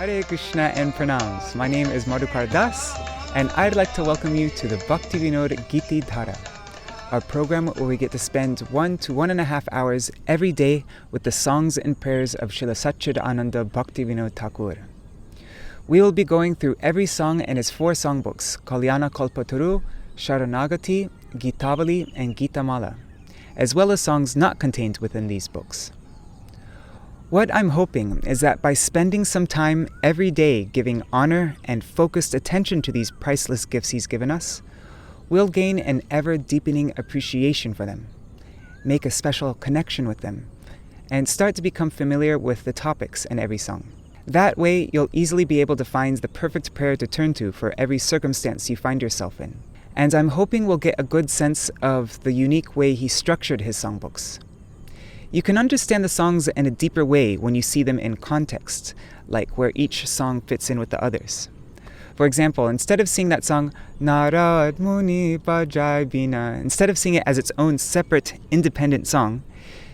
Hare Krishna and Pranams. My name is Madhukar Das, and I'd like to welcome you to the Bhaktivinoda Giti Dhara, our program where we get to spend 1 to 1.5 hours every day with the songs and prayers of Śrīla Satchidananda Bhaktivinoda Ṭhākura. We will be going through every song in his 4 songbooks, Kalyana Kalpataru, Śaraṇāgati, Gītāvali, and Gītamala, as well as songs not contained within these books. What I'm hoping is that by spending some time every day giving honor and focused attention to these priceless gifts he's given us, we'll gain an ever-deepening appreciation for them, make a special connection with them, and start to become familiar with the topics in every song. That way, you'll easily be able to find the perfect prayer to turn to for every circumstance you find yourself in. And I'm hoping we'll get a good sense of the unique way he structured his songbooks. You can understand the songs in a deeper way when you see them in context, like where each song fits in with the others. For example, instead of singing that song, Narad Muni Bajai Bina, instead of singing it as its own separate, independent song,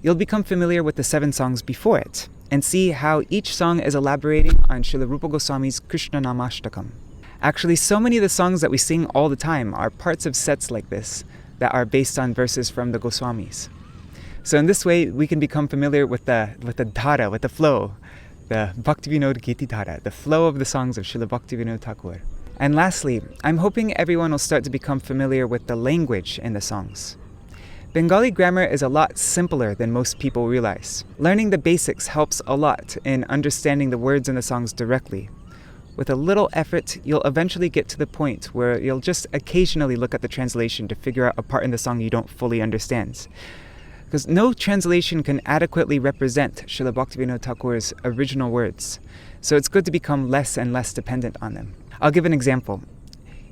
you'll become familiar with the 7 songs before it, and see how each song is elaborating on Srila Rupa Goswami's Krishna Namashtakam. Actually, so many of the songs that we sing all the time are parts of sets like this that are based on verses from the Goswamis. So in this way, we can become familiar with the dhara, with the flow, the Bhaktivinoda Giti Dhara, the flow of the songs of Śrīla Bhaktivinoda Ṭhākura. And lastly, I'm hoping everyone will start to become familiar with the language in the songs. Bengali grammar is a lot simpler than most people realize. Learning the basics helps a lot in understanding the words in the songs directly. With a little effort, you'll eventually get to the point where you'll just occasionally look at the translation to figure out a part in the song you don't fully understand. Because no translation can adequately represent Śrīla Bhaktivinoda Ṭhākura's original words, so it's good to become less and less dependent on them. I'll give an example.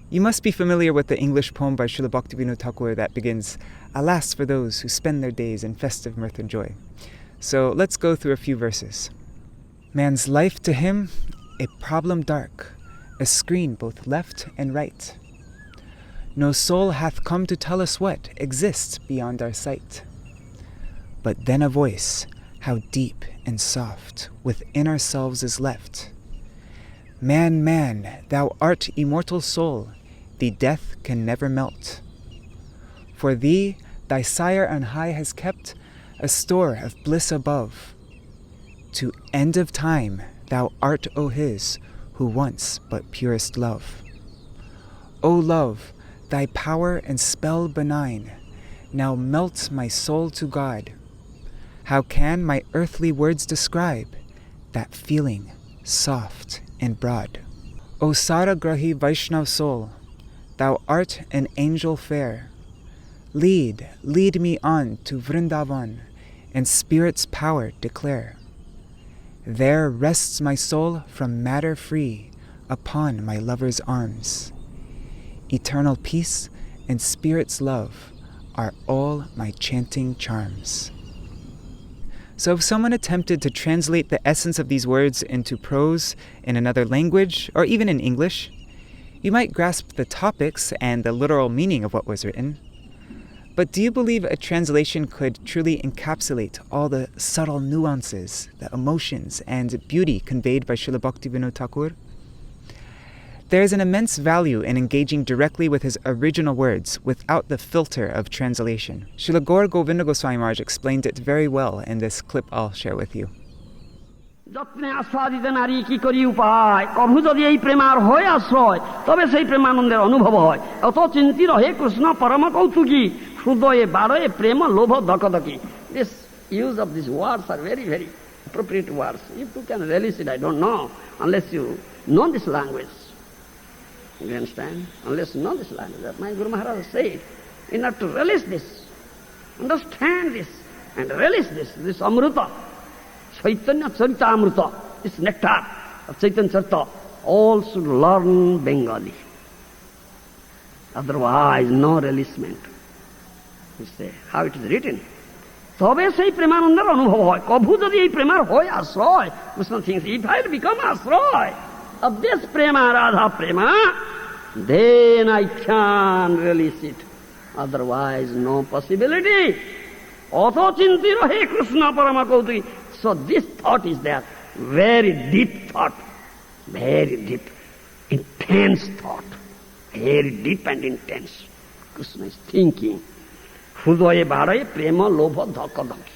You must be familiar with the English poem by Śrīla Bhaktivinoda Ṭhākura that begins, "Alas for those who spend their days in festive mirth and joy." So let's go through a few verses. Man's life to him, a problem dark, a screen both left and right. No soul hath come to tell us what exists beyond our sight. But then a voice, how deep and soft, within ourselves is left. Man, man, thou art immortal soul, thee death can never melt. For thee, thy sire on high has kept a store of bliss above. To end of time, thou art, O his, who once but purest love. O love, thy power and spell benign, now melt my soul to God. How can my earthly words describe that feeling soft and broad? O Saragrahi Vaishnav soul, thou art an angel fair. Lead me on to Vrindavan, and spirit's power declare. There rests my soul from matter free upon my lover's arms. Eternal peace and spirit's love are all my chanting charms. So if someone attempted to translate the essence of these words into prose in another language, or even in English, you might grasp the topics and the literal meaning of what was written. But do you believe a translation could truly encapsulate all the subtle nuances, the emotions, and beauty conveyed by Śrīla Bhaktivinoda Ṭhākura? There is an immense value in engaging directly with his original words without the filter of translation. Śrīla Gour Govinda Mahārāja explained it very well in this clip I'll share with you. যত্নে আস্বাদিত নারী কি করি উপায় কভু যদি এই প্রেমার হয় আশ্রয় তবে সেই প্রেমানন্দের অনুভব হয় অত চিন্তি রহে কৃষ্ণ পরম কৌতুকী হৃদয়ে বাড়য়ে প্রেম লোভ দকদকি. This use of these words are very, very appropriate words. If you can relish it, I don't know, unless you know this language. You understand? Unless you know this language. That my Guru Maharaj said, in order to relish this, understand this, and relish this amruta, Chaitanya Charita Amruta, this nectar of Chaitanya Charita, all should learn Bengali. Otherwise, no relishment. You say, how it is written. তবে সেই প্রেমানন্দের অনুভব হয় কভু যদি এই প্রেমার হয় আশ্রয়. Krishna thinks, if I become আশ্রয় of this prema, Radha prema, then I can release it. Otherwise, no possibility. অথ চিন্তি রহে কৃষ্ণ পরম কৌতুকী. So this thought is there, very deep thought. Very deep, intense thought. Very deep and intense. Krishna is thinking. Hudaye bharaye prema lobha dhaka dhaki.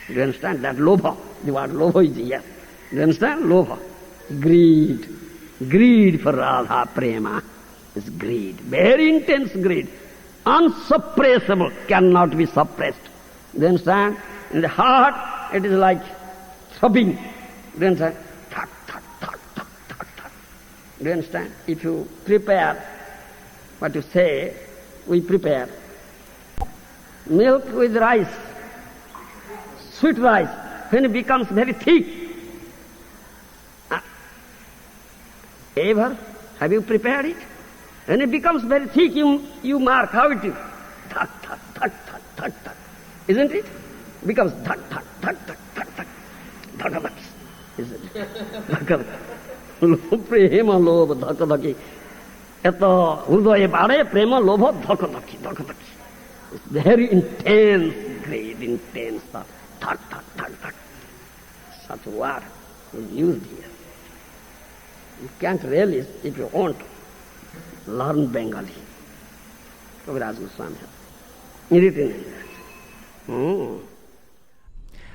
Do you understand? That lobha, the word lobha is here. Do you understand? Lobha. Greed. Greed for Radha prema is greed. Very intense greed. Unsuppressible, cannot be suppressed. Do you understand? In the heart, it is like throbbing. Do you understand? Thak, thak, thak, thak, thak, thak. Do you understand? If you prepare, what you say, we prepare milk with rice, sweet rice, when it becomes very thick. Ever? Have you prepared it? When it becomes very thick, you mark how it is. Thak, thak, thak, thak, thak, thak. Isn't it? It becomes thak, thak, thak, thak, thak, thak. Dhaka-dhaki. Isn't it? Dhaka-dhaki. Prema lobha dhaka-dhaki. Eto hudaye bharaye prema lobha dhaka-dhaki, dhaka-dhaki. It's very intense, great, intense thought. Thak, thak, thak, thak. Such word is used here. You can't really, if you want, learn Bengali. Kaviraj Goswami has written in that.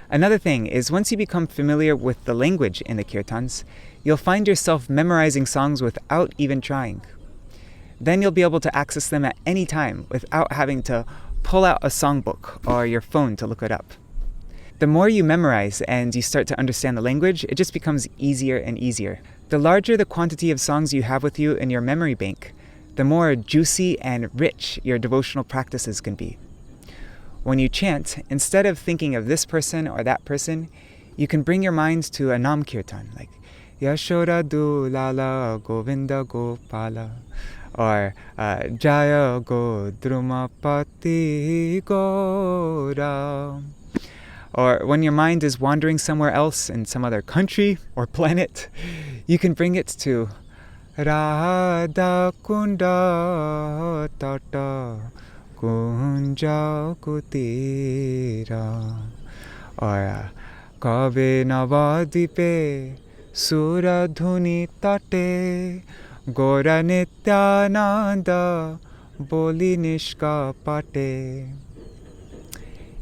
Another thing is once you become familiar with the language in the kirtans, you'll find yourself memorizing songs without even trying. Then you'll be able to access them at any time without having to pull out a songbook or your phone to look it up. The more you memorize and you start to understand the language, it just becomes easier and easier. The larger the quantity of songs you have with you in your memory bank, the more juicy and rich your devotional practices can be. When you chant, instead of thinking of this person or that person, you can bring your mind to a Nam Kirtan, like Yashoda Dulala Govinda Gopala, or Jaya Go Drumapati Gora. Or when your mind is wandering somewhere else in some other country or planet, you can bring it to Radha Kunda Tata Kunja Kutira, or Kabe Navadipe Suradhuni Tate Gora Nityananda Boli Nishka Pate.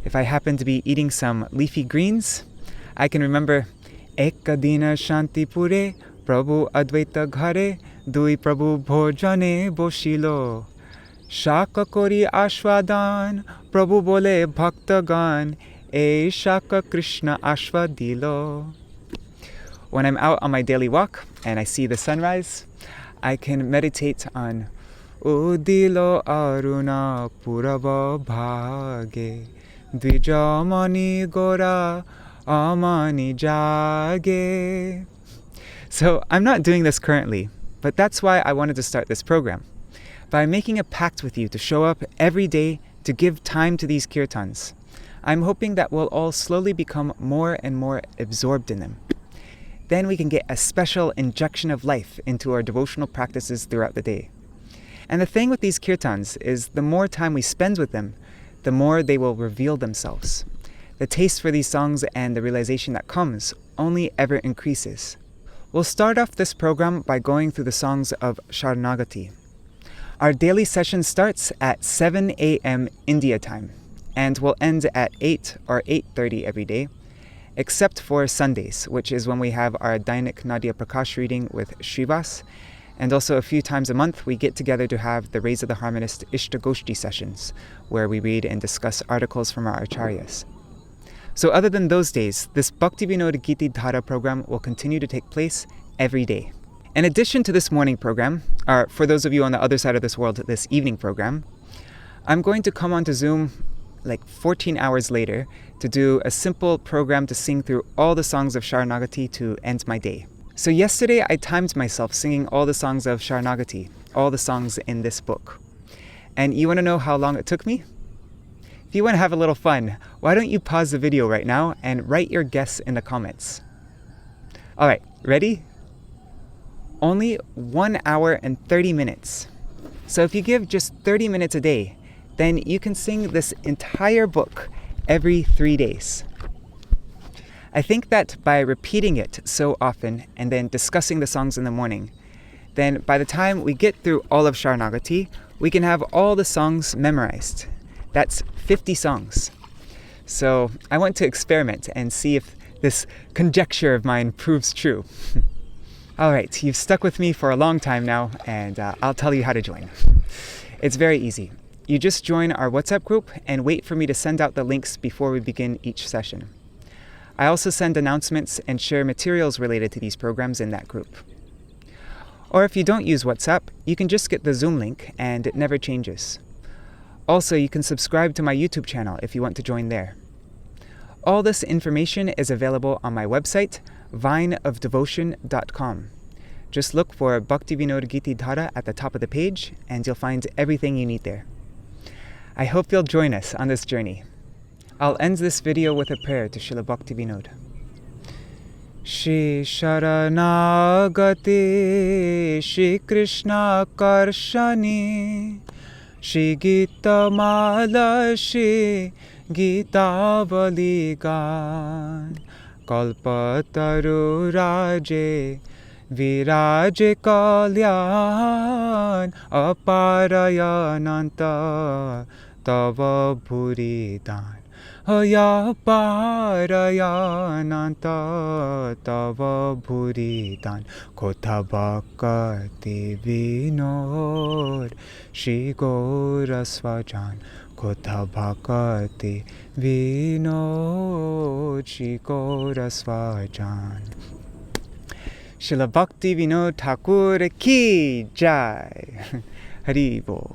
If I happen to be eating some leafy greens, I can remember Ekadina Shanti Pure Prabhu Advaita Ghare Dui Prabhu Bhojane Boshilo Shaka Kori Ashwadan Prabhu Bole Bhaktagan E Shaka Krishna Ashwadilo. When I'm out on my daily walk and I see the sunrise, I can meditate on Udilo Aruna Purava Bhage Dvijamani Gora Amani Jage. So I'm not doing this currently, but that's why I wanted to start this program. By making a pact with you to show up every day to give time to these kirtans, I'm hoping that we'll all slowly become more and more absorbed in them. Then we can get a special injection of life into our devotional practices throughout the day. And the thing with these kirtans is the more time we spend with them, the more they will reveal themselves. The taste for these songs and the realization that comes only ever increases. We'll start off this program by going through the songs of Śaraṇāgati. Our daily session starts at 7 a.m. India time and will end at 8 or 8:30 every day, except for Sundays, which is when we have our Dainik Nadia Prakash reading with Shrivas, and also a few times a month we get together to have the Raise of the Harmonist Ishtagoshti sessions, where we read and discuss articles from our acharyas. So other than those days, this Bhaktivinoda Giti Dhara program will continue to take place every day. In addition to this morning program, or for those of you on the other side of this world, this evening program, I'm going to come onto Zoom like 14 hours later to do a simple program to sing through all the songs of Śaraṇāgati to end my day. So yesterday I timed myself singing all the songs of Śaraṇāgati, all the songs in this book. And you want to know how long it took me? If you want to have a little fun, why don't you pause the video right now and write your guess in the comments. Alright, ready? Only 1 hour and 30 minutes. So if you give just 30 minutes a day, then you can sing this entire book every 3 days. I think that by repeating it so often and then discussing the songs in the morning, then by the time we get through all of Śaraṇāgati, we can have all the songs memorized. That's 50 songs. So I want to experiment and see if this conjecture of mine proves true. All right, you've stuck with me for a long time now, and I'll tell you how to join. It's very easy. You just join our WhatsApp group and wait for me to send out the links before we begin each session. I also send announcements and share materials related to these programs in that group. Or if you don't use WhatsApp, you can just get the Zoom link and it never changes. Also, you can subscribe to my YouTube channel if you want to join there. All this information is available on my website, vineofdevotion.com. Just look for Bhaktivinoda Giti Dhara at the top of the page and you'll find everything you need there. I hope you'll join us on this journey. I'll end this video with a prayer to Śrīla Bhaktivinoda. Shri Śaraṇāgati, Shri Krishna Karshani, Shri Gita Mala, Shri Gitavali Gan, Kalpataru Raje, Viraje Kalyan, Aparayananta, Tava Bhuridan. Ya Parayananta Tava Bhuridan, Kotha Bhakti Vinod, Shri Gour Svajan, Kotha Bhakti Vinod, Shri Gour Svajan. Śrīla Bhaktivinoda Ṭhākura ki jai. Hari Bol.